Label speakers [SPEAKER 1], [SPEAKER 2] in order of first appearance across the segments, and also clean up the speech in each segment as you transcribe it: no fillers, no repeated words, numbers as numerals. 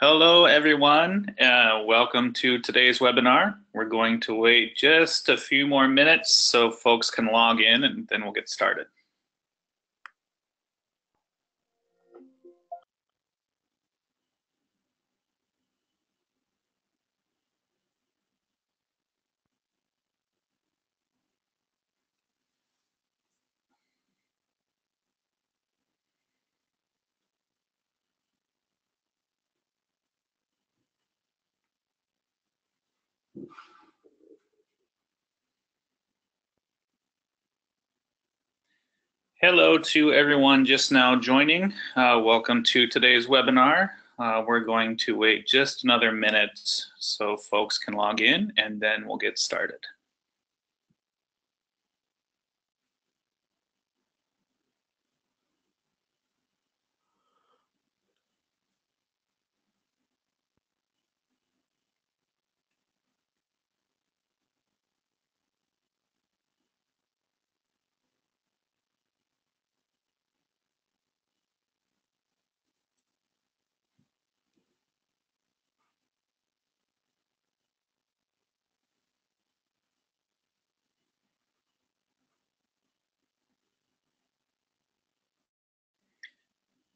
[SPEAKER 1] Hello, everyone. Welcome to today's webinar. We're going to wait just a few more minutes so folks can log in and then we'll get started. Hello to everyone just now joining. Welcome to today's webinar. We're going to wait just another minute so folks can log in and then we'll get started.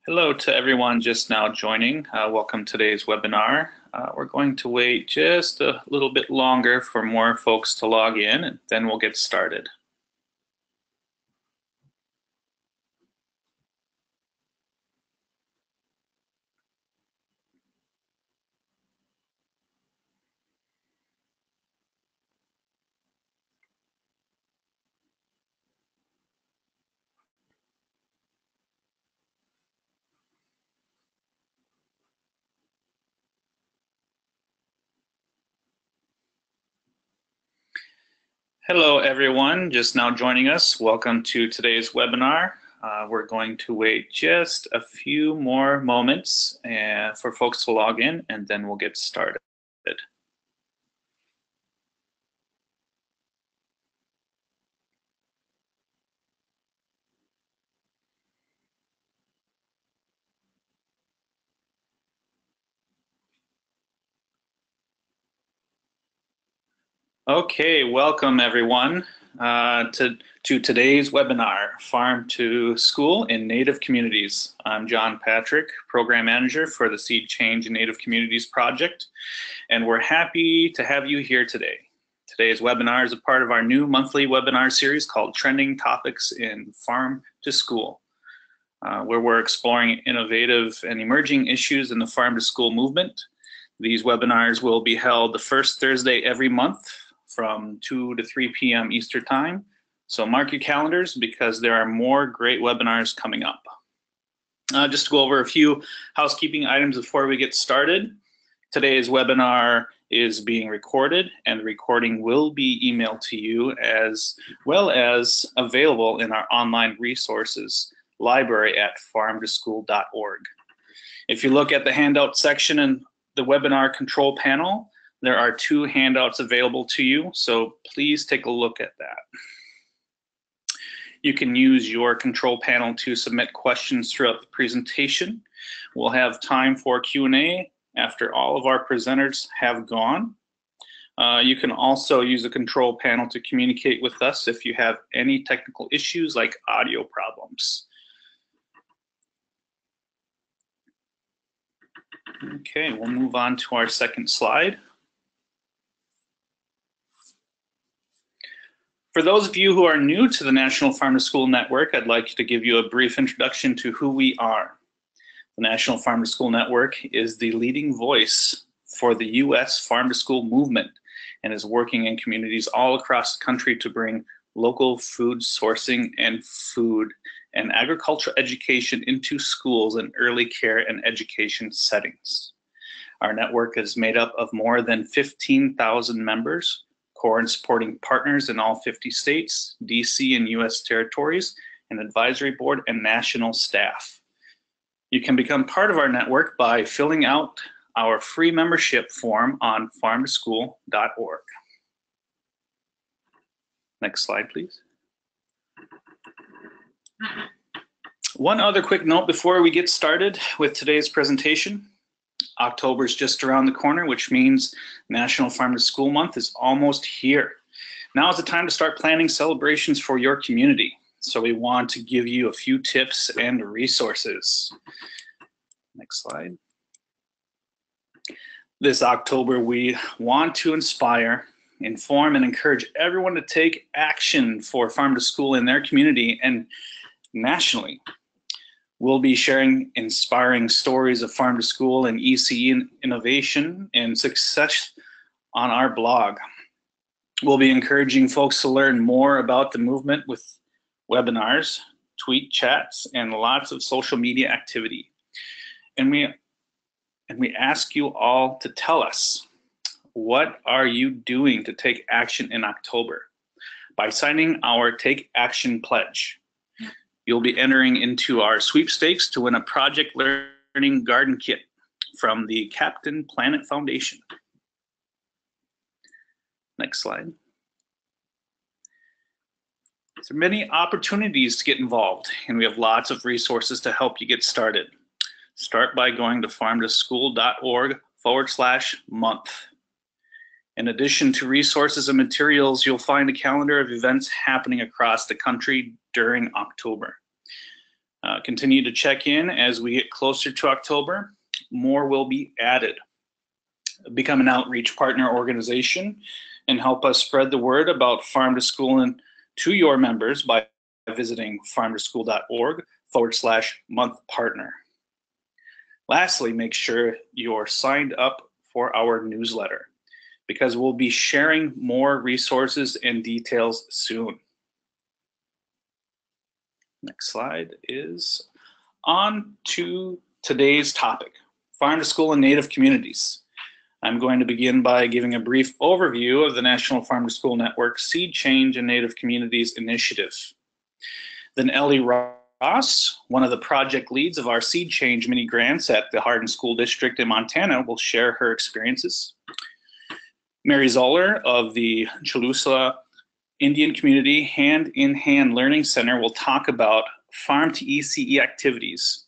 [SPEAKER 1] Hello to everyone just now joining. Welcome to today's webinar. We're going to wait just a little bit longer for more folks to log in and then we'll get started. Hello, everyone just now joining us. Welcome to today's webinar. We're going to wait just a few more moments for folks to log in, and then we'll get started. Okay, welcome everyone to today's webinar, Farm to School in Native Communities. I'm John Patrick, Program Manager for the Seed Change in Native Communities project, and we're happy to have you here today. Today's webinar is a part of our new monthly webinar series called Trending Topics in Farm to School, where we're exploring innovative and emerging issues in the farm to school movement. These webinars will be held the first Thursday every month from 2 to 3 p.m. Eastern Time. So mark your calendars because there are more great webinars coming up. Just to go over a few housekeeping items before we get started. Today's webinar is being recorded and the recording will be emailed to you as well as available in our online resources library at farmtoschool.org. If you look at the handout section in the webinar control panel, there are 2 handouts available to you, so please take a look at that. You can use your control panel to submit questions throughout the presentation. We'll have time for Q&A after all of our presenters have gone. You can also use the control panel to communicate with us if you have any technical issues like audio problems. Okay, we'll move on to our second slide. For those of you who are new to the National Farm to School Network, I'd like to give you a brief introduction to who we are. The National Farm to School Network is the leading voice for the U.S. Farm to School movement and is working in communities all across the country to bring local food sourcing and food and agricultural education into schools and early care and education settings. Our network is made up of more than 15,000 members, core and supporting partners in all 50 states, DC and US territories, and advisory board and national staff. You can become part of our network by filling out our free membership form on farmtoschool.org. Next slide, please. One other quick note before we get started with today's presentation. October is just around the corner, which means National Farm to School Month is almost here. Now is the time to start planning celebrations for your community. So we want to give you a few tips and resources. Next slide. This October, we want to inspire, inform, and encourage everyone to take action for farm to school in their community and nationally. We'll be sharing inspiring stories of farm to school and ECE innovation and success on our blog. We'll be encouraging folks to learn more about the movement with webinars, tweet chats, and lots of social media activity. And we ask you all to tell us, what are you doing to take action in October? By signing our Take Action Pledge, you'll be entering into our sweepstakes to win a Project Learning Garden Kit from the Captain Planet Foundation. Next slide. There are many opportunities to get involved, and we have lots of resources to help you get started. Start by going to farmtoschool.org/month. In addition to resources and materials, you'll find a calendar of events happening across the country during October. Continue to check in as we get closer to October. More will be added. Become an outreach partner organization and help us spread the word about Farm to School and to your members by visiting farmtoschool.org/month partner. Lastly, make sure you're signed up for our newsletter, because we'll be sharing more resources and details soon. Next slide is on to today's topic, Farm to School in Native Communities. I'm going to begin by giving a brief overview of the National Farm to School Network Seed Change in Native Communities initiative. Then Ellie Ross, one of the project leads of our Seed Change mini grants at the Harden School District in Montana, will share her experiences. Mary Zoller of the Chalusa Indian Community Hand in Hand Learning Center will talk about farm to ECE activities.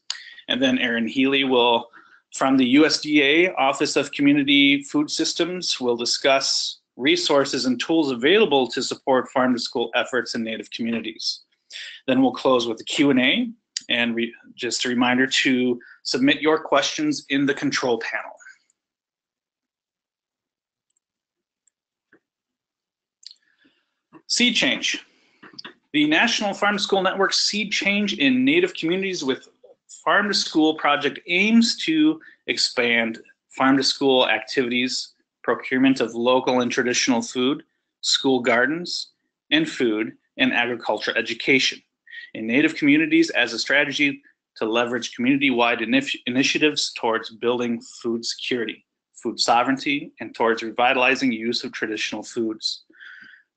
[SPEAKER 1] And then Erin Healy will, from the USDA Office of Community Food Systems, will discuss resources and tools available to support farm to school efforts in Native communities. Then we'll close with a Q&A, and just a reminder to submit your questions in the control panel. Seed Change. The National Farm to School Network Seed Change in Native Communities with Farm to School project aims to expand farm to school activities, procurement of local and traditional food, school gardens, and food, and agriculture education in Native communities as a strategy to leverage community-wide initiatives towards building food security, food sovereignty, and towards revitalizing use of traditional foods.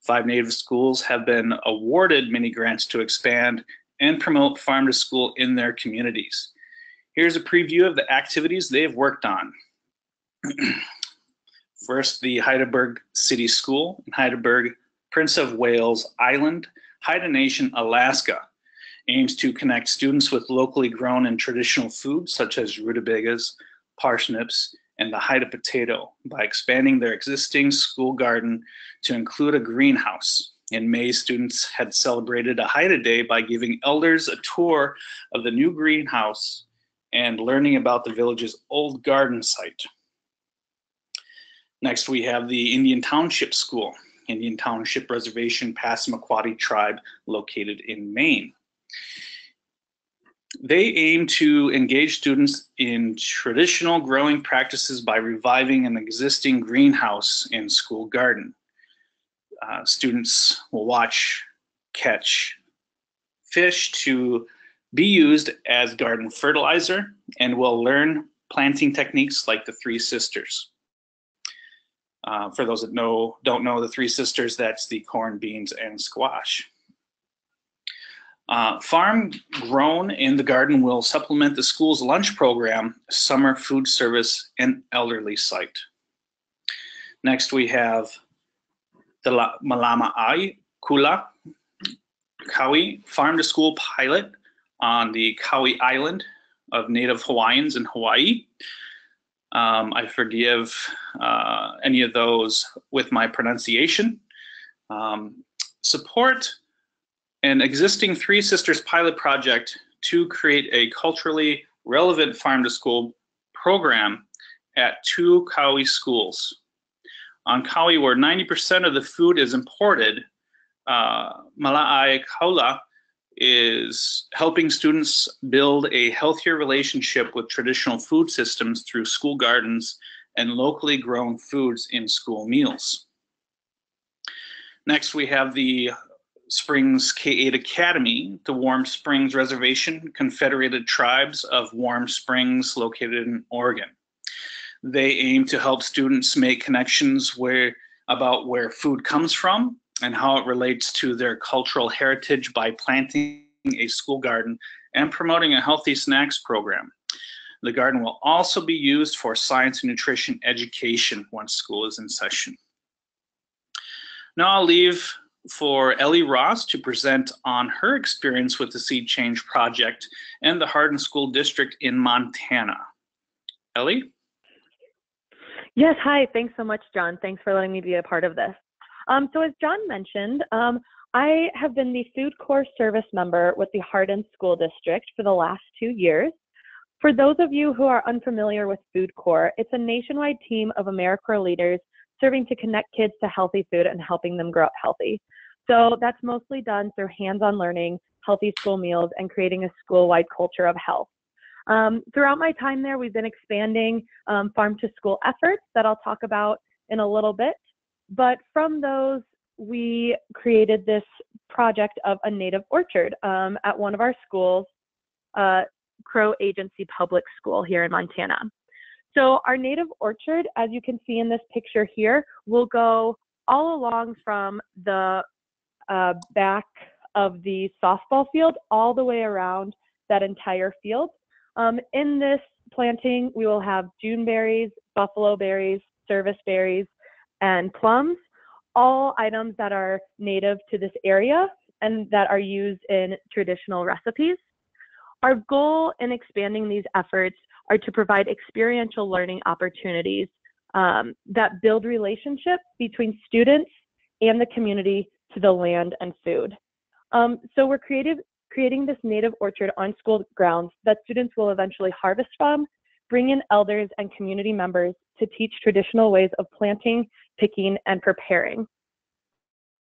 [SPEAKER 1] 5 Native schools have been awarded mini grants to expand and promote farm to school in their communities. Here's a preview of the activities they've worked on. First, the Heidelberg City School in Heidelberg, Prince of Wales Island, Haida Nation, Alaska, aims to connect students with locally grown and traditional foods such as rutabagas, parsnips, and the Haida potato by expanding their existing school garden to include a greenhouse. In May, students had celebrated a Haida Day by giving elders a tour of the new greenhouse and learning about the village's old garden site. Next, we have the Indian Township School, Indian Township Reservation, Passamaquoddy tribe located in Maine. They aim to engage students in traditional growing practices by reviving an existing greenhouse and school garden. Students will watch catch fish to be used as garden fertilizer and will learn planting techniques like the Three Sisters. For those that don't know the Three Sisters, that's the corn, beans, and squash. Farm grown in the garden will supplement the school's lunch program, summer food service, and elderly site. Next, we have the Malama'ai Kula Kauai Farm to School pilot on the Kauai Island of Native Hawaiians in Hawaii. I forgive any of those with my pronunciation. Support an existing Three Sisters pilot project to create a culturally relevant farm-to-school program at 2 Kauai schools. On Kauai, where 90% of the food is imported, Mala'ai Kaula is helping students build a healthier relationship with traditional food systems through school gardens and locally grown foods in school meals. Next, we have the Springs K-8 Academy, the Warm Springs Reservation, Confederated Tribes of Warm Springs, located in Oregon. They aim to help students make connections about where food comes from and how it relates to their cultural heritage by planting a school garden and promoting a healthy snacks program. The garden will also be used for science and nutrition education once school is in session. Now I'll leave for Ellie Ross to present on her experience with the Seed Change Project and the Harden School District in Montana. Ellie?
[SPEAKER 2] Yes, hi, thanks so much, John. Thanks for letting me be a part of this. So as John mentioned, I have been the Food Corps service member with the Harden School District for the last 2 years. For those of you who are unfamiliar with Food Corps, it's a nationwide team of AmeriCorps leaders serving to connect kids to healthy food and helping them grow up healthy. So that's mostly done through hands-on learning, healthy school meals, and creating a school-wide culture of health. Throughout my time there, we've been expanding farm-to-school efforts that I'll talk about in a little bit. But from those, we created this project of a native orchard at one of our schools, Crow Agency Public School here in Montana. So our native orchard, as you can see in this picture here, will go all along from the back of the softball field all the way around that entire field. In this planting, we will have June berries, buffalo berries, service berries, and plums, all items that are native to this area and that are used in traditional recipes. Our goal in expanding these efforts are to provide experiential learning opportunities that build relationships between students and the community to the land and food. So we're creating this native orchard on school grounds that students will eventually harvest from, bring in elders and community members to teach traditional ways of planting, picking, and preparing.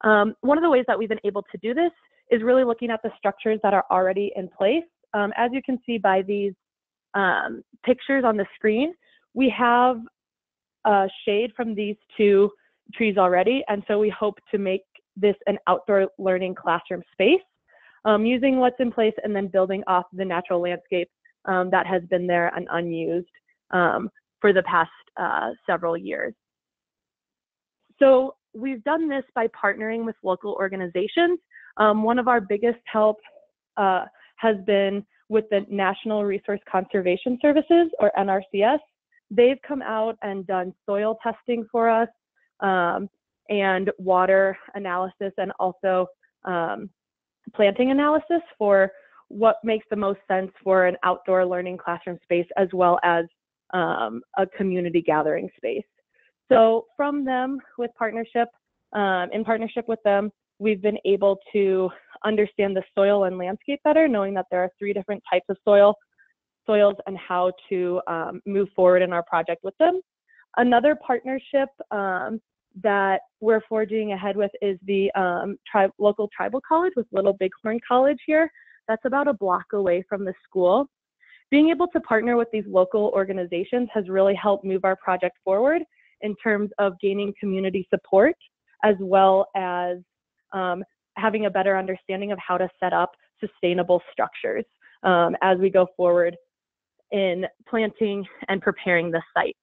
[SPEAKER 2] One of the ways that we've been able to do this is really looking at the structures that are already in place. As you can see by these pictures on the screen, we have shade from these 2 trees already, and so we hope to make this an outdoor learning classroom space, using what's in place and then building off the natural landscape that has been there and unused for the past several years. So we've done this by partnering with local organizations. One of our biggest help has been with the National Resource Conservation Services, or NRCS. They've come out and done soil testing for us and water analysis, and also planting analysis for what makes the most sense for an outdoor learning classroom space, as well as a community gathering space. So from them, in partnership with them, we've been able to understand the soil and landscape better, knowing that there are 3 different types of soils, and how to move forward in our project with them. Another partnership that we're forging ahead with is the local tribal college with Little Bighorn College here. That's about a block away from the school. Being able to partner with these local organizations has really helped move our project forward in terms of gaining community support, as well as having a better understanding of how to set up sustainable structures as we go forward in planting and preparing the site.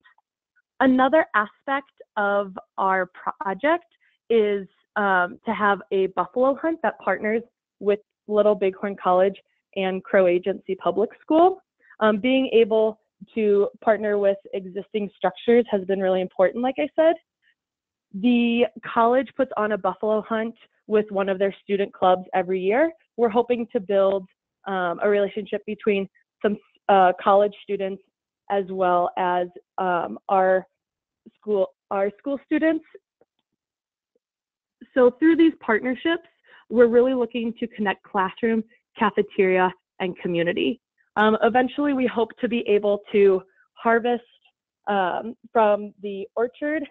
[SPEAKER 2] Another aspect of our project is to have a buffalo hunt that partners with Little Bighorn College and Crow Agency Public School. Being able to partner with existing structures has been really important, like I said. The college puts on a buffalo hunt with one of their student clubs every year. We're hoping to build a relationship between some college students as well as our school students. So through these partnerships, we're really looking to connect classroom, cafeteria, and community. Eventually, we hope to be able to harvest from the orchard,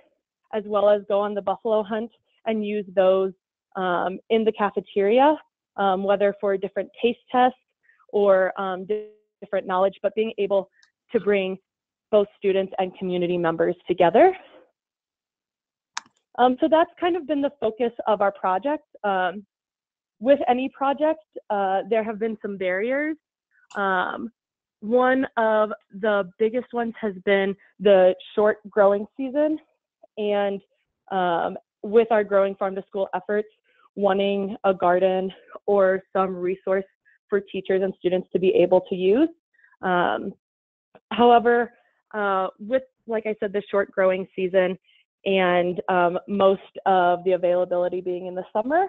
[SPEAKER 2] as well as go on the buffalo hunt and use those in the cafeteria, whether for different taste tests or different knowledge, but being able to bring both students and community members together. So that's kind of been the focus of our project. With any project, there have been some barriers. One of the biggest ones has been the short growing season, and with our growing farm to school efforts, wanting a garden or some resource for teachers and students to be able to use. However, with, like I said, the short growing season and most of the availability being in the summer,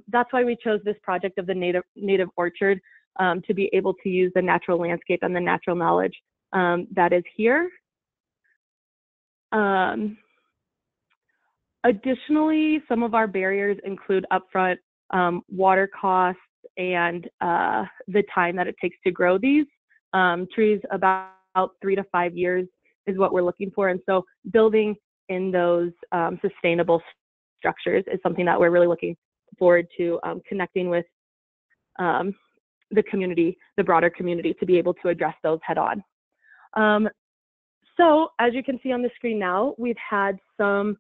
[SPEAKER 2] that's why we chose this project of the native orchard, to be able to use the natural landscape and the natural knowledge that is here. Additionally, some of our barriers include upfront water costs and the time that it takes to grow these trees. About 3 to 5 years is what we're looking for, and so building in those sustainable structures is something that we're really looking forward to connecting with the community, the broader community, to be able to address those head on. So as you can see on the screen now, we've had some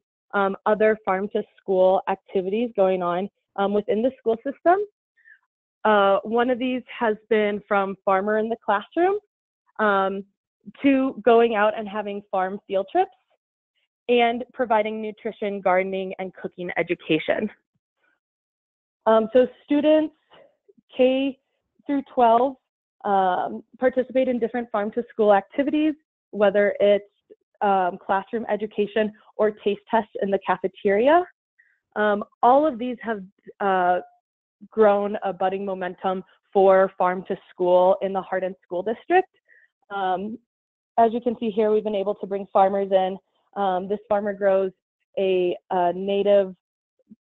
[SPEAKER 2] other farm to school activities going on within the school system. One of these has been from farmer in the classroom to going out and having farm field trips and providing nutrition, gardening, and cooking education. So students K through 12 participate in different farm to school activities, whether it's classroom education or taste tests in the cafeteria. All of these have grown a budding momentum for farm to school in the Harden School District. As you can see here, we've been able to bring farmers in. This farmer grows a native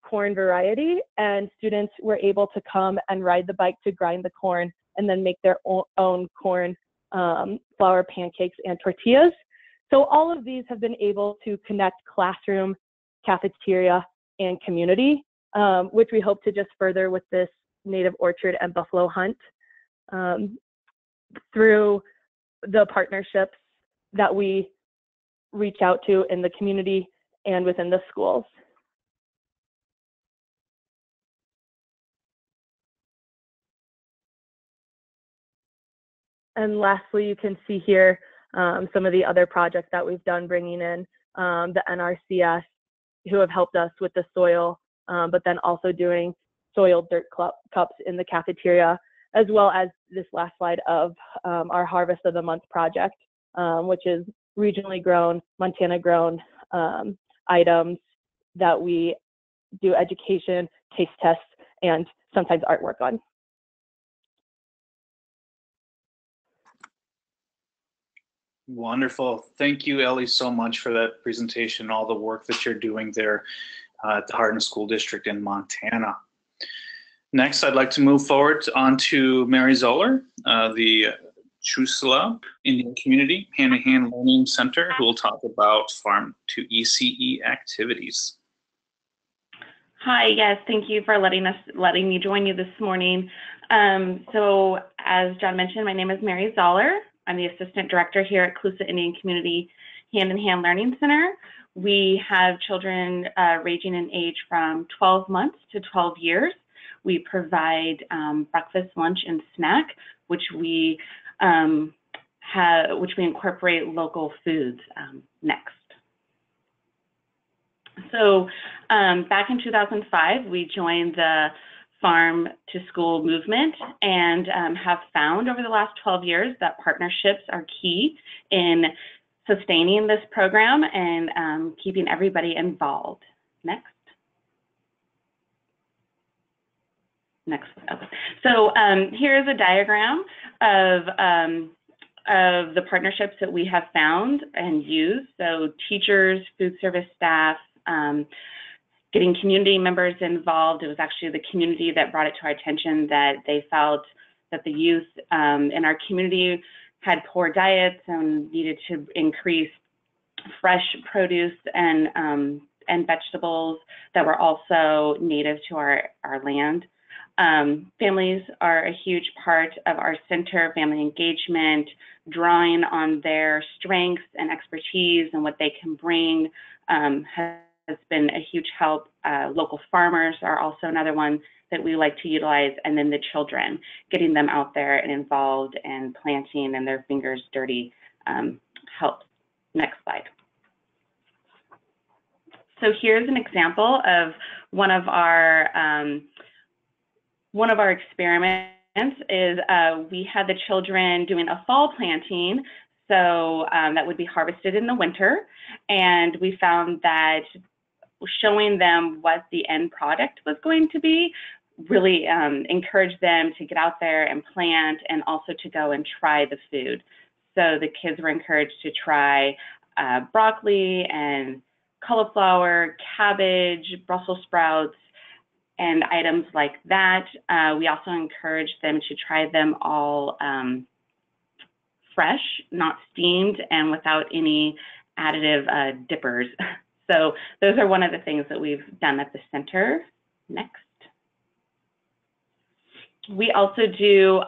[SPEAKER 2] corn variety, and students were able to come and ride the bike to grind the corn and then make their own corn flour pancakes and tortillas. So all of these have been able to connect classroom, cafeteria, and community, which we hope to just further with this native orchard and buffalo hunt through the partnerships that we reach out to in the community and within the schools. And lastly, you can see here some of the other projects that we've done, bringing in the NRCS, who have helped us with the soil, but then also doing soil dirt cups in the cafeteria, as well as this last slide of our Harvest of the Month project, which is regionally grown, Montana grown items that we do education, taste tests, and sometimes artwork on.
[SPEAKER 1] Wonderful. Thank you, Ellie, so much for that presentation, all the work that you're doing there at the Harden School District in Montana. Next, I'd like to move forward on to Mary Zoller, the Chusla Indian Community Hand-to-Hand Learning Center, who will talk about Farm to ECE activities.
[SPEAKER 3] Hi, yes, thank you for letting me join you this morning. So as John mentioned, my name is Mary Zoller. I'm the Assistant Director here at Chusla Indian Community Hand-in-Hand Learning Center. We have children ranging in age from 12 months to 12 years. We provide breakfast, lunch, and snack, which we incorporate local foods next. So back in 2005, we joined the Farm to School movement and have found over the last 12 years that partnerships are key in sustaining this program and keeping everybody involved. Next. Okay. So here's a diagram of of the partnerships that we have found and used, so teachers, food service staff, getting community members involved. It was actually the community that brought it to our attention that they felt that the youth in our community had poor diets and needed to increase fresh produce and vegetables that were also native to our land. Families are a huge part of our center, family engagement, drawing on their strengths and expertise and what they can bring has been a huge help. Local farmers are also another one that we like to utilize, and then the children, getting them out there and involved and planting and their fingers dirty helps. Next slide. So here's an example of one of our experiments is we had the children doing a fall planting, so that would be harvested in the winter, and we found that showing them what the end product was going to be really encouraged them to get out there and plant and also to go and try the food. So the kids were encouraged to try broccoli and cauliflower, cabbage, Brussels sprouts, and items like that. We also encouraged them to try them all fresh, not steamed, and without any additive dippers. So those are one of the things that we've done at the center. Next. We also do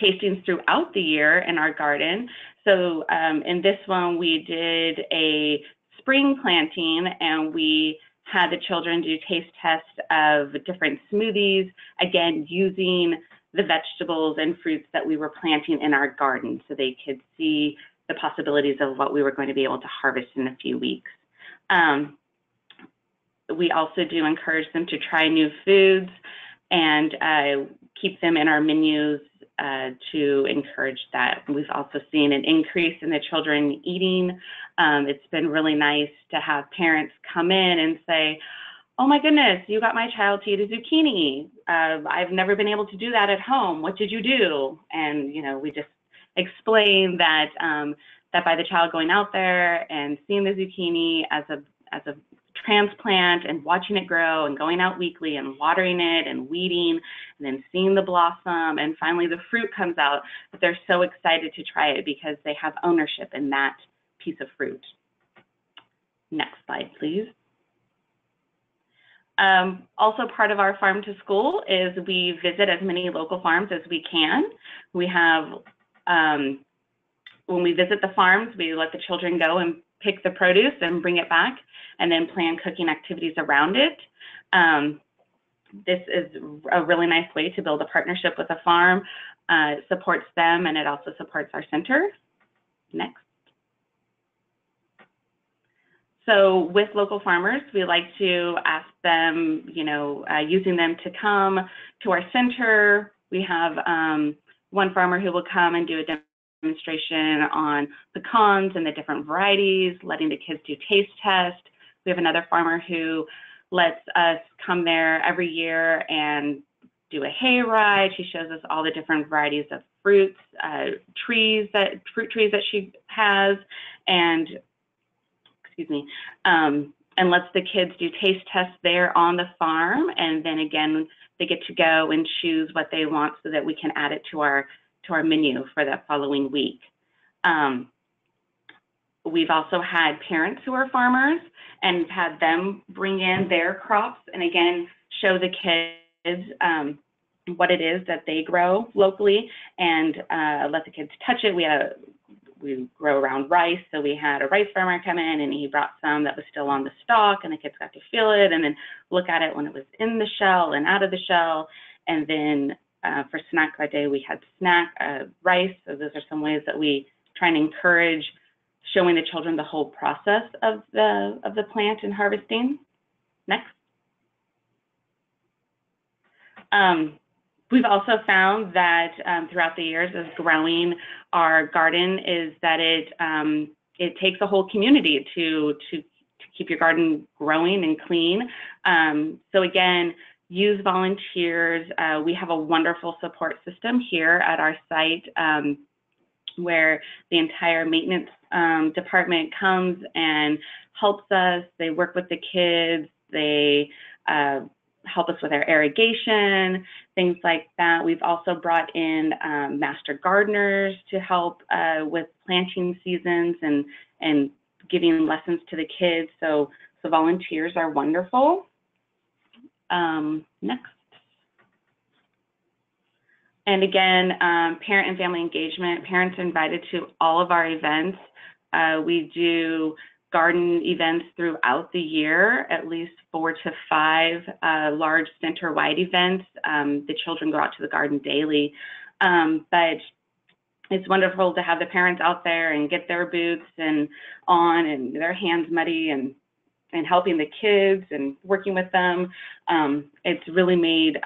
[SPEAKER 3] tastings throughout the year in our garden. So in this one, we did a spring planting, and we had the children do taste tests of different smoothies, again, using the vegetables and fruits that we were planting in our garden so they could see the possibilities of what we were going to be able to harvest in a few weeks. We also do encourage them to try new foods and keep them in our menus to encourage that. We've also seen an increase in the children eating. It's been really nice to have parents come in and say, oh my goodness, you got my child to eat a zucchini. I've never been able to do that at home. What did you do? And we just explain that that by the child going out there and seeing the zucchini as a transplant and watching it grow and going out weekly and watering it and weeding and then seeing the blossom and finally the fruit comes out, that they're so excited to try it because they have ownership in that piece of fruit. Next slide, please. Also part of our farm to school is we visit as many local farms as we can. We have, when we visit the farms, we let the children go and pick the produce and bring it back and then plan cooking activities around it. This is a really nice way to build a partnership with a farm. It supports them and it also supports our center. Next. So with local farmers, we like to ask them, using them to come to our center. We have one farmer who will come and do a demonstration on pecans and the different varieties, letting the kids do taste test. We have another farmer who lets us come there every year and do a hay ride. She shows us all the different varieties of fruits, fruit trees that she has, and and lets the kids do taste tests there on the farm. And then again, they get to go and choose what they want so that we can add it to our menu for that following week. We've also had parents who are farmers and had them bring in their crops and again, show the kids what it is that they grow locally and let the kids touch it. We grow around rice, so we had a rice farmer come in and he brought some that was still on the stalk and the kids got to feel it and then look at it when it was in the shell and out of the shell. And then for snack that day, we had rice. So those are some ways that we try and encourage showing the children the whole process of the plant and harvesting. Next. We've also found that throughout the years of growing our garden is that it takes a whole community to keep your garden growing and clean. So again, use volunteers. We have a wonderful support system here at our site. where the entire maintenance department comes and helps us. They work with the kids. They help us with our irrigation, things like that. We've also brought in master gardeners to help with planting seasons and giving lessons to the kids. So volunteers are wonderful. Next. And again, parent and family engagement. Parents are invited to all of our events. We do garden events throughout the year, at least 4 to 5 large center-wide events. The children go out to the garden daily, but it's wonderful to have the parents out there and get their boots and on and their hands muddy and helping the kids and working with them. It's really made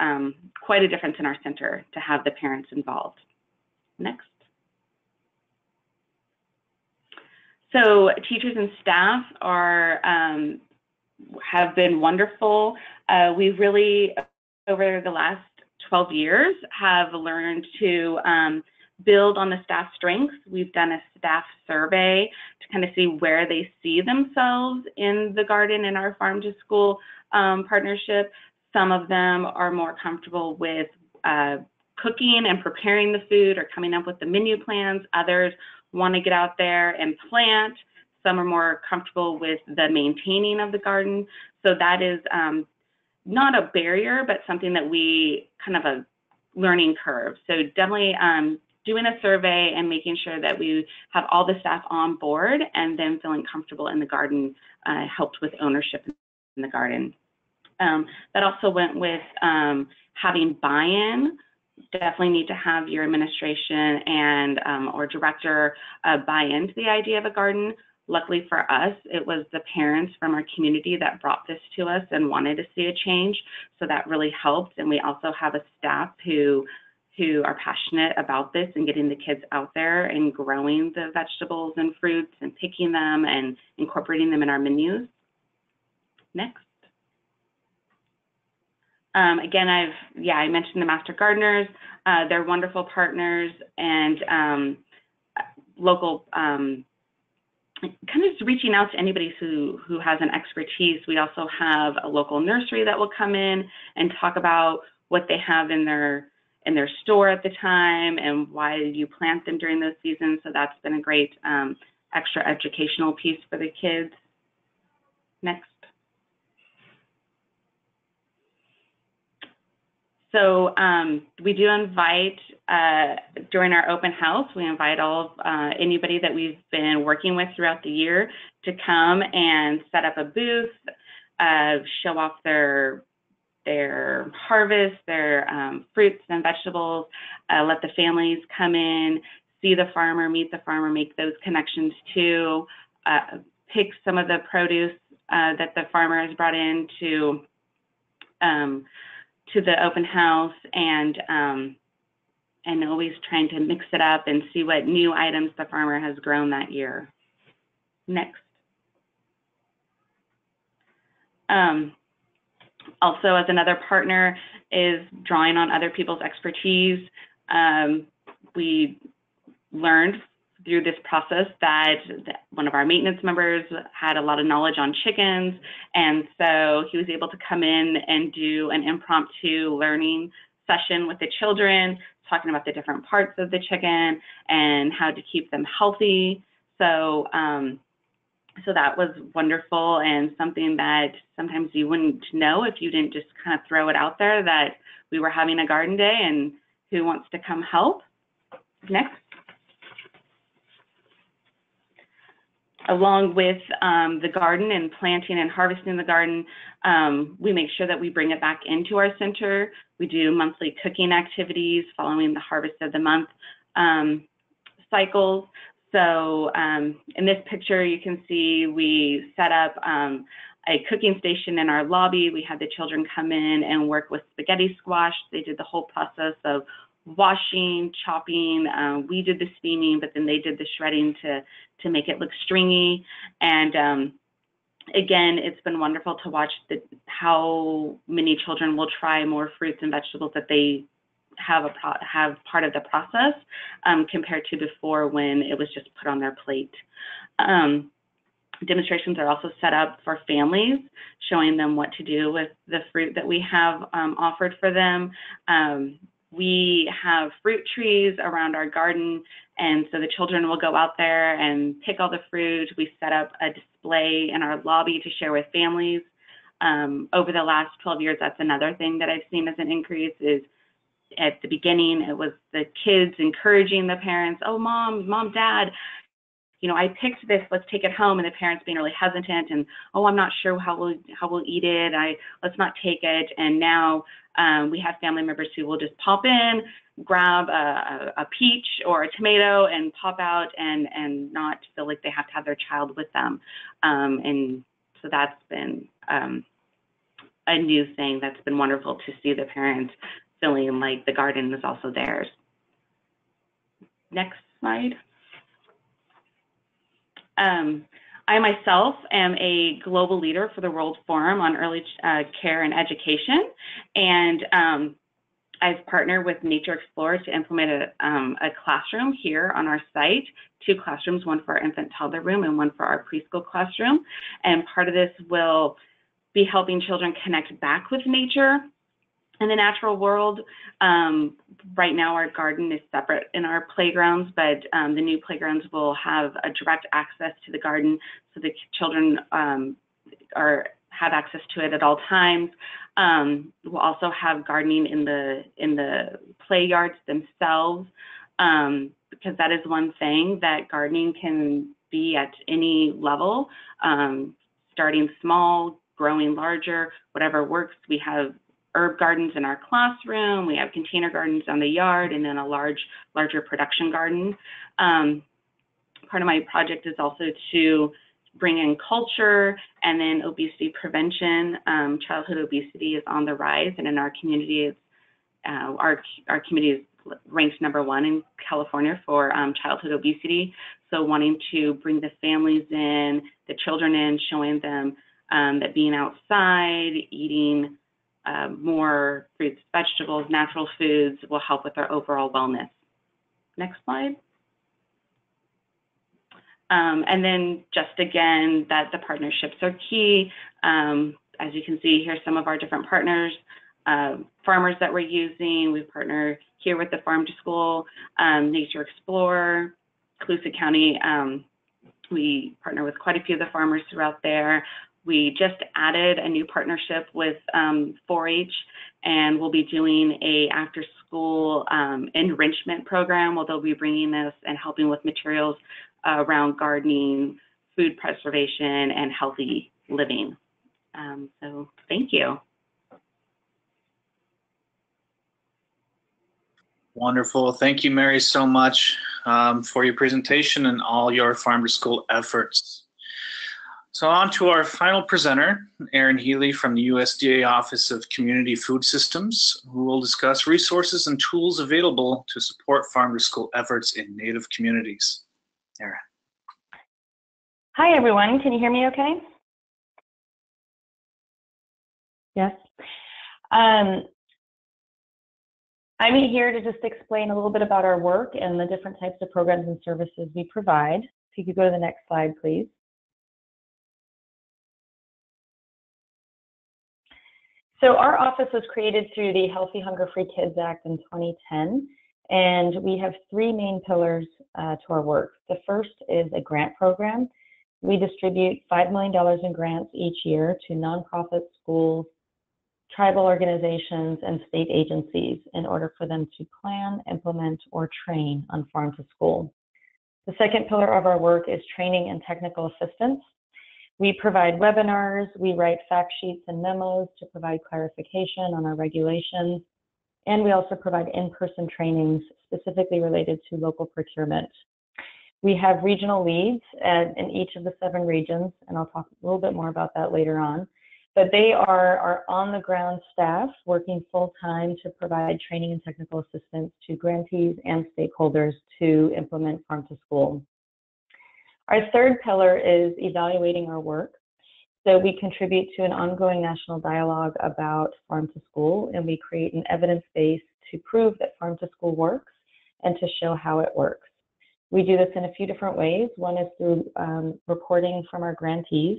[SPEAKER 3] quite a difference in our center to have the parents involved. Next. So teachers and staff have been wonderful. We've really, over the last 12 years, have learned to build on the staff strengths. We've done a staff survey to kind of see where they see themselves in the garden in our farm to school partnership. Some of them are more comfortable with cooking and preparing the food or coming up with the menu plans. Others want to get out there and plant. Some are more comfortable with the maintaining of the garden. So that is not a barrier, but something that we kind of a learning curve. So definitely doing a survey and making sure that we have all the staff on board and then feeling comfortable in the garden helped with ownership in the garden. That also went with having buy-in. Definitely need to have your administration and or director buy into the idea of a garden. Luckily for us, it was the parents from our community that brought this to us and wanted to see a change. So that really helped. And we also have a staff who are passionate about this and getting the kids out there and growing the vegetables and fruits and picking them and incorporating them in our menus. Next. Again, I mentioned the master gardeners. They're wonderful partners and local, kind of just reaching out to anybody who has an expertise. We also have a local nursery that will come in and talk about what they have in their store at the time and why you plant them during those seasons. So that's been a great extra educational piece for the kids. Next. So we do invite, during our open house, we invite all of anybody that we've been working with throughout the year to come and set up a booth, show off their harvest, their fruits and vegetables, let the families come in, see the farmer, meet the farmer, make those connections too, pick some of the produce that the farmer has brought in to the open house, and always trying to mix it up and see what new items the farmer has grown that year. Next. Also, as another partner, is drawing on other people's expertise. We learned through this process that one of our maintenance members had a lot of knowledge on chickens, and so he was able to come in and do an impromptu learning session with the children, talking about the different parts of the chicken and how to keep them healthy. So so that was wonderful, and something that sometimes you wouldn't know if you didn't just kind of throw it out there that we were having a garden day and who wants to come help. Next. Along with the garden and planting and harvesting the garden, we make sure that we bring it back into our center. We do monthly cooking activities following the harvest of the month cycles. So in this picture, you can see we set up a cooking station in our lobby. We had the children come in and work with spaghetti squash. They did the whole process of washing, chopping. We did the steaming, but then they did the shredding to make it look stringy. And again, it's been wonderful to watch how many children will try more fruits and vegetables that they have part of the process compared to before when it was just put on their plate. Demonstrations are also set up for families, showing them what to do with the fruit that we have offered for them. We have fruit trees around our garden, and so the children will go out there and pick all the fruit. We set up a display in our lobby to share with families. Over the last 12 years, that's another thing that I've seen as an increase is at the beginning, it was the kids encouraging the parents, oh, mom, dad, you know, I picked this, let's take it home, and the parents being really hesitant and, oh, I'm not sure how we'll eat it, let's not take it. And now we have family members who will just pop in, grab a peach or a tomato and pop out and not feel like they have to have their child with them. And so that's been a new thing that's been wonderful to see the parents feeling like the garden is also theirs. Next slide. I myself am a global leader for the World Forum on Early Care and Education, and I've partnered with Nature Explorer to implement a classroom here on our site, 2 classrooms, one for our infant toddler room and one for our preschool classroom. And part of this will be helping children connect back with nature in the natural world. Right now our garden is separate in our playgrounds, but the new playgrounds will have a direct access to the garden so the children have access to it at all times. We'll also have gardening in the play yards themselves, because that is one thing that gardening can be at any level, starting small, growing larger, whatever works. We have herb gardens in our classroom, we have container gardens on the yard, and then a larger production garden. Part of my project is also to bring in culture and then obesity prevention. Childhood obesity is on the rise, and in our community, our community is ranked #1 in California for childhood obesity. So wanting to bring the families in, the children in, showing them that being outside, eating more fruits, vegetables, natural foods will help with our overall wellness. Next slide. And then just again, that the partnerships are key. As you can see here, some of our different partners, farmers that we're using. We partner here with the Farm to School, Nature Explorer, Colusa County. We partner with quite a few of the farmers throughout there. We just added a new partnership with 4-H, and we'll be doing a after-school enrichment program where they'll be bringing us and helping with materials around gardening, food preservation, and healthy living. So thank you.
[SPEAKER 1] Wonderful. Thank you, Mary, so much for your presentation and all your farm to school efforts. So on to our final presenter, Erin Healy from the USDA Office of Community Food Systems, who will discuss resources and tools available to support farm to school efforts in Native communities. Erin.
[SPEAKER 4] Hi, everyone. Can you hear me okay? Yes. I'm here to just explain a little bit about our work and the different types of programs and services we provide. If you could go to the next slide, please. So our office was created through the Healthy Hunger-Free Kids Act in 2010, and we have 3 main pillars to our work. The first is a grant program. We distribute $5 million in grants each year to nonprofit schools, tribal organizations, and state agencies in order for them to plan, implement, or train on farm to school. The second pillar of our work is training and technical assistance. We provide webinars, we write fact sheets and memos to provide clarification on our regulations, and we also provide in-person trainings specifically related to local procurement. We have regional leads in each of the 7 regions, and I'll talk a little bit more about that later on. But they are our on-the-ground staff working full-time to provide training and technical assistance to grantees and stakeholders to implement farm to school. Our third pillar is evaluating our work. So we contribute to an ongoing national dialogue about farm to school, and we create an evidence base to prove that farm to school works and to show how it works. We do this in a few different ways. One is through reporting from our grantees,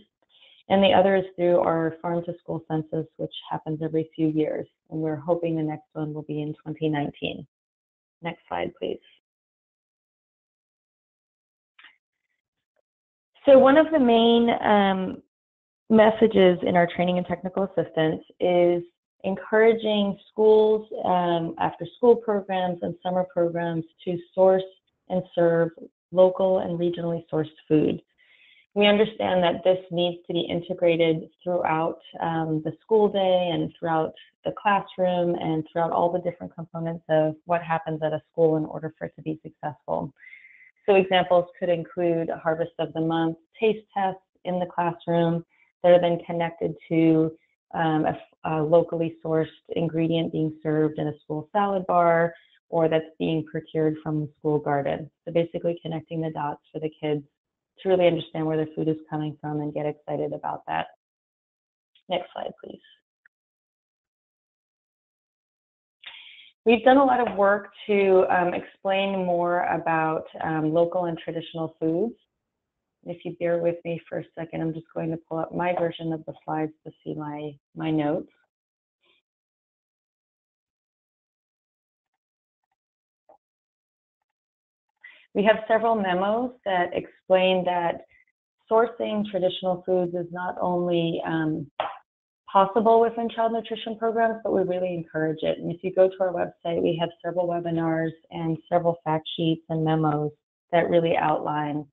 [SPEAKER 4] and the other is through our farm to school census, which happens every few years. And we're hoping the next one will be in 2019. Next slide, please. So one of the main messages in our training and technical assistance is encouraging schools, after school programs and summer programs to source and serve local and regionally sourced food. We understand that this needs to be integrated throughout the school day and throughout the classroom and throughout all the different components of what happens at a school in order for it to be successful. So examples could include a harvest of the month taste tests in the classroom that are then connected to a locally sourced ingredient being served in a school salad bar, or that's being procured from the school garden. So basically connecting the dots for the kids to really understand where their food is coming from and get excited about that. Next slide, please. We've done a lot of work to explain more about local and traditional foods. If you bear with me for a second, I'm just going to pull up my version of the slides to see my notes. We have several memos that explain that sourcing traditional foods is not only possible within child nutrition programs, but we really encourage it. And if you go to our website, we have several webinars and several fact sheets and memos that really outline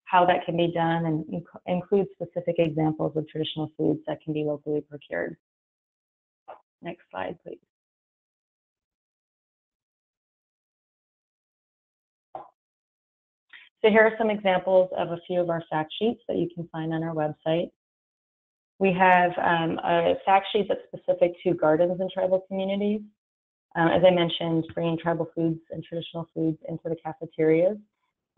[SPEAKER 4] how that can be done and include specific examples of traditional foods that can be locally procured. Next slide, please. So here are some examples of a few of our fact sheets that you can find on our website. We have a fact sheet that's specific to gardens and tribal communities. As I mentioned, bringing tribal foods and traditional foods into the cafeterias.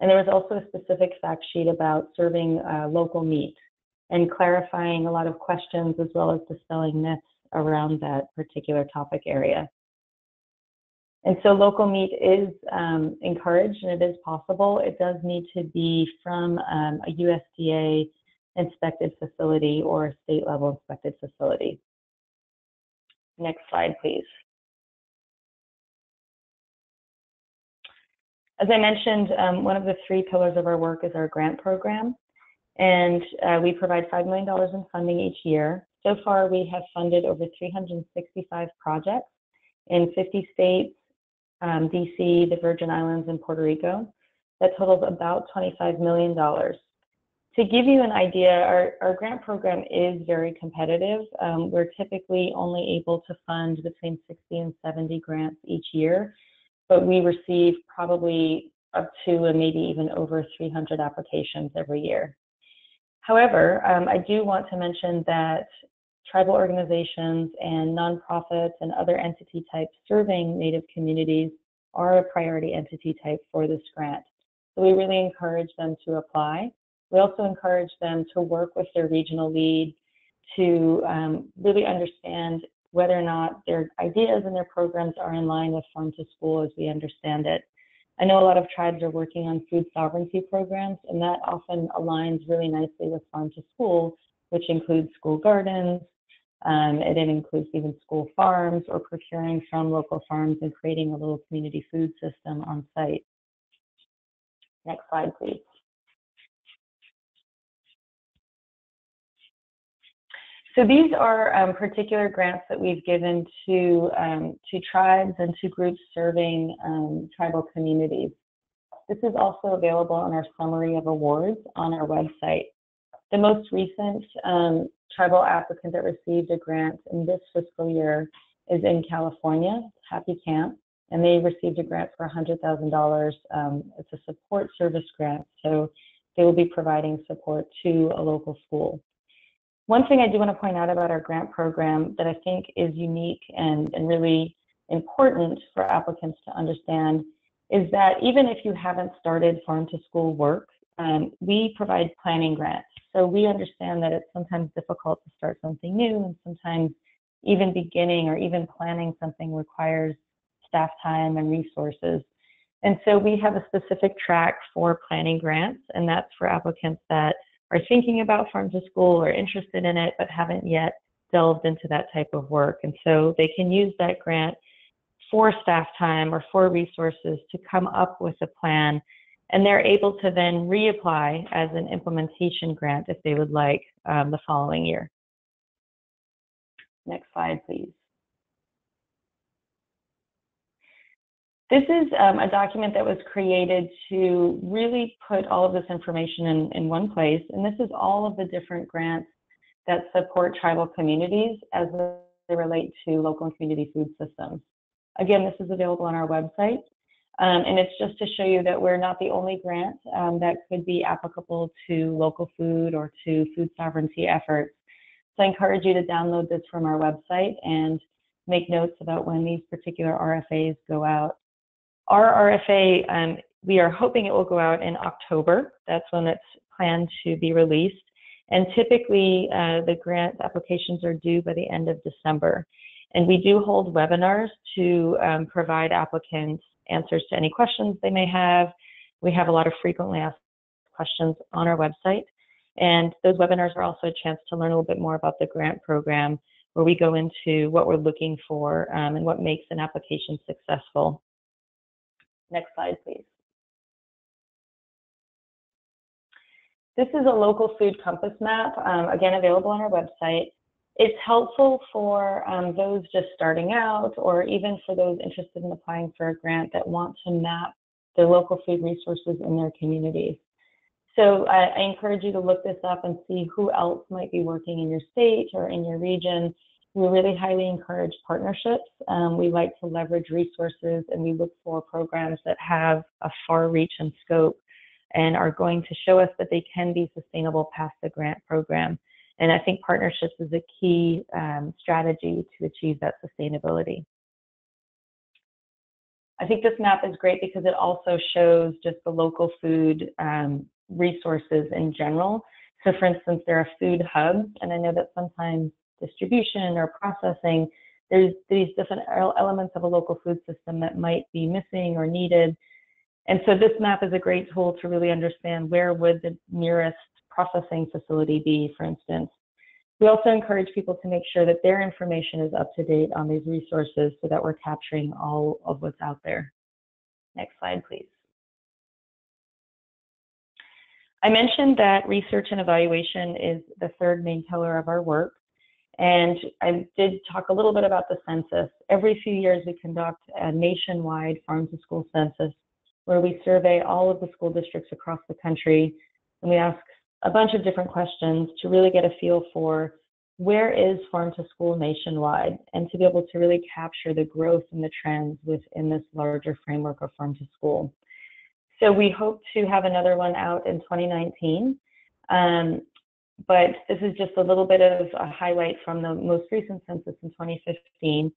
[SPEAKER 4] And there was also a specific fact sheet about serving local meat and clarifying a lot of questions as well as dispelling myths around that particular topic area. And so local meat is encouraged and it is possible. It does need to be from a USDA inspected facility or a state level inspected facility. Next slide, please. As I mentioned, one of the three pillars of our work is our grant program. And we provide $5 million in funding each year. So far, we have funded over 365 projects in 50 states, DC, the Virgin Islands, and Puerto Rico. That totals about $25 million. To give you an idea, our grant program is very competitive. We're typically only able to fund between 60 and 70 grants each year, but we receive probably up to and maybe even over 300 applications every year. However, I do want to mention that tribal organizations and nonprofits and other entity types serving Native communities are a priority entity type for this grant. So we really encourage them to apply. We also encourage them to work with their regional lead to really understand whether or not their ideas and their programs are in line with farm to school as we understand it. I know a lot of tribes are working on food sovereignty programs, and that often aligns really nicely with farm to school, which includes school gardens, and it includes even school farms or procuring from local farms and creating a little community food system on site. Next slide, please. So these are particular grants that we've given to tribes and to groups serving tribal communities. This is also available in our summary of awards on our website. The most recent tribal applicant that received a grant in this fiscal year is in California, Happy Camp, and they received a grant for $100,000. It's a support service grant, so they will be providing support to a local school. One thing I do want to point out about our grant program that I think is unique and really important for applicants to understand is that even if you haven't started farm to school work, we provide planning grants. So we understand that it's sometimes difficult to start something new, and sometimes even beginning or even planning something requires staff time, and resources. And so we have a specific track for planning grants, and that's for applicants that are thinking about farm to school or interested in it, but haven't yet delved into that type of work. And so they can use that grant for staff time or for resources to come up with a plan, and they're able to then reapply as an implementation grant if they would like the following year. Next slide, please. This is a document that was created to really put all of this information in one place, and this is all of the different grants that support tribal communities as they relate to local and community food systems. Again, this is available on our website, and it's just to show you that we're not the only grant that could be applicable to local food or to food sovereignty efforts. So I encourage you to download this from our website and make notes about when these particular RFAs go out. Our RFA, we are hoping it will go out in October. That's when it's planned to be released. And typically, the grant applications are due by the end of December. And we do hold webinars to provide applicants answers to any questions they may have. We have a lot of frequently asked questions on our website. And those webinars are also a chance to learn a little bit more about the grant program, where we go into what we're looking for and what makes an application successful. Next slide, please. This is a local food compass map, again, available on our website. It's helpful for those just starting out, or even for those interested in applying for a grant that want to map their local food resources in their communities. So I encourage you to look this up and see who else might be working in your state or in your region. We really highly encourage partnerships. We like to leverage resources, and we look for programs that have a far reach and scope and are going to show us that they can be sustainable past the grant program. And I think partnerships is a key strategy to achieve that sustainability. I think this map is great because it also shows just the local food resources in general. So for instance, there are food hubs, and I know that sometimes distribution or processing, there's these different elements of a local food system that might be missing or needed. And so this map is a great tool to really understand where would the nearest processing facility be, for instance. We also encourage people to make sure that their information is up to date on these resources so that we're capturing all of what's out there. Next slide, please. I mentioned that research and evaluation is the third main pillar of our work. And I did talk a little bit about the census. Every few years, we conduct a nationwide farm-to-school census where we survey all of the school districts across the country, and we ask a bunch of different questions to really get a feel for where is farm-to-school nationwide, and to be able to really capture the growth and the trends within this larger framework of farm-to-school. So we hope to have another one out in 2019. But this is just a little bit of a highlight from the most recent census in 2015.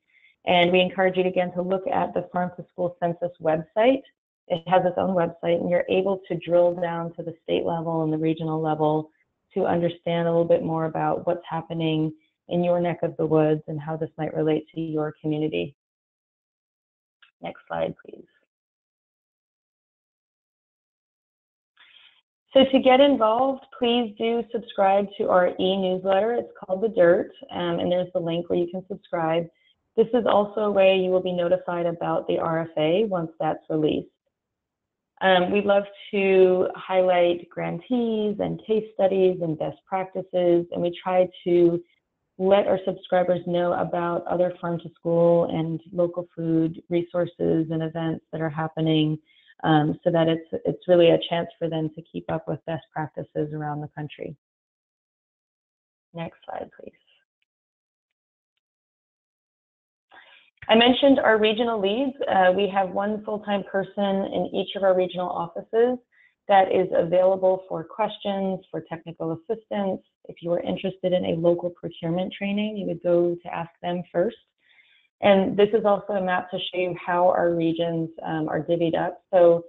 [SPEAKER 4] And we encourage you again to look at the Farm to School Census website. It has its own website, and you're able to drill down to the state level and the regional level to understand a little bit more about what's happening in your neck of the woods and how this might relate to your community. Next slide, please. So to get involved, please do subscribe to our e-newsletter. It's called The Dirt, and there's the link where you can subscribe. This is also a way you will be notified about the RFA once that's released. We'd love to highlight grantees and case studies and best practices, and we try to let our subscribers know about other farm-to-school and local food resources and events that are happening, so that it's really a chance for them to keep up with best practices around the country. Next slide, please. I mentioned our regional leads. We have one full-time person in each of our regional offices that is available for questions, for technical assistance. If you are interested in a local procurement training, you would go to ask them first. And this is also a map to show you how our regions are divvied up. So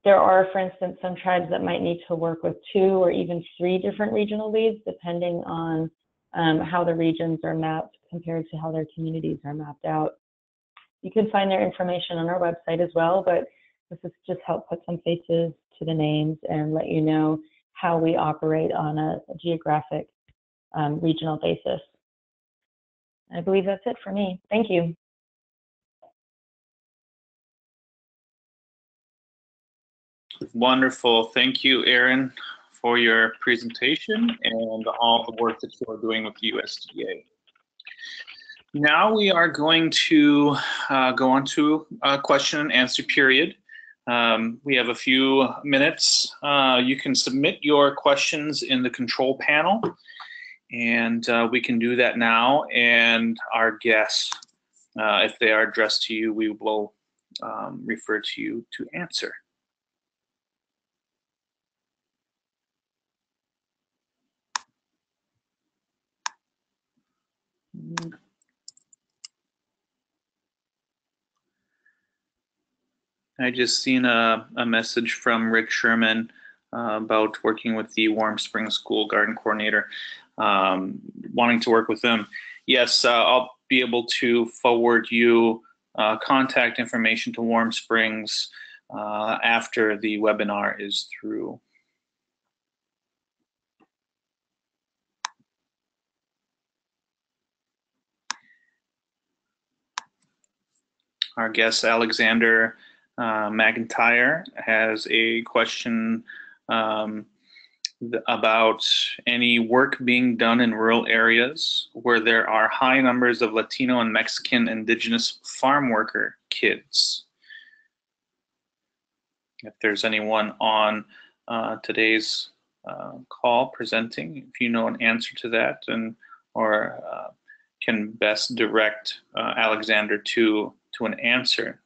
[SPEAKER 4] there are, for instance, some tribes that might need to work with 2 or even 3 different regional leads, depending on how the regions are mapped compared to how their communities are mapped out. You can find their information on our website as well, but this is just help put some faces to the names and let you know how we operate on a geographic regional basis. I believe that's it for me. Thank you.
[SPEAKER 1] Wonderful. Thank you, Erin, for your presentation and all the work that you are doing with USDA. Now we are going to go on to a question and answer period. We have a few minutes. You can submit your questions in the control panel, and we can do that now. And our guests, if they are addressed to you, we will refer to you to answer. I just seen a message from Rick Sherman about working with the Warm Springs School Garden Coordinator, wanting to work with them. Yes, I'll be able to forward you contact information to Warm Springs after the webinar is through. Our guest, Alexander McIntyre, has a question about any work being done in rural areas where there are high numbers of Latino and Mexican indigenous farm worker kids. If there's anyone on today's call presenting, if you know an answer to that, and or can best direct Alexander to an answer,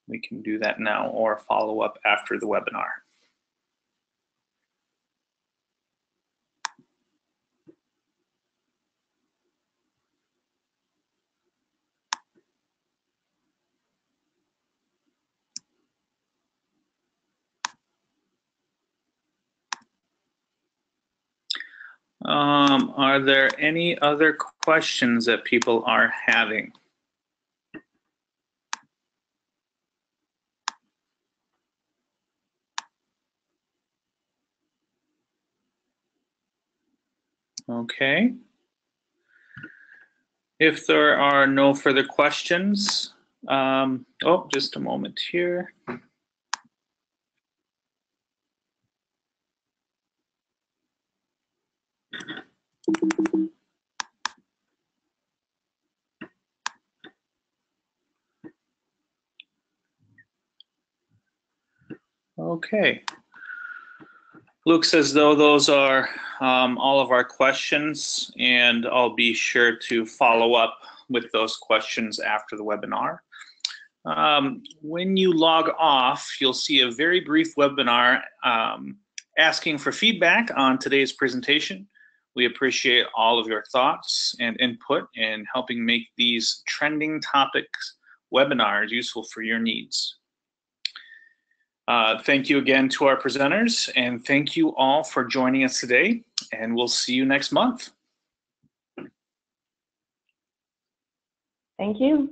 [SPEAKER 1] we can do that now or follow up after the webinar. Are there any other questions that people are having? Okay. If there are no further questions, oh, just a moment here. Okay. Looks as though those are all of our questions, and I'll be sure to follow up with those questions after the webinar. When you log off, you'll see a very brief webinar asking for feedback on today's presentation. We appreciate all of your thoughts and input in helping make these trending topics webinars useful for your needs. Thank you again to our presenters, and thank you all for joining us today, and we'll see you next month.
[SPEAKER 4] Thank you.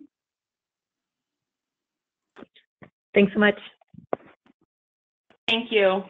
[SPEAKER 2] Thanks so much.
[SPEAKER 3] Thank you.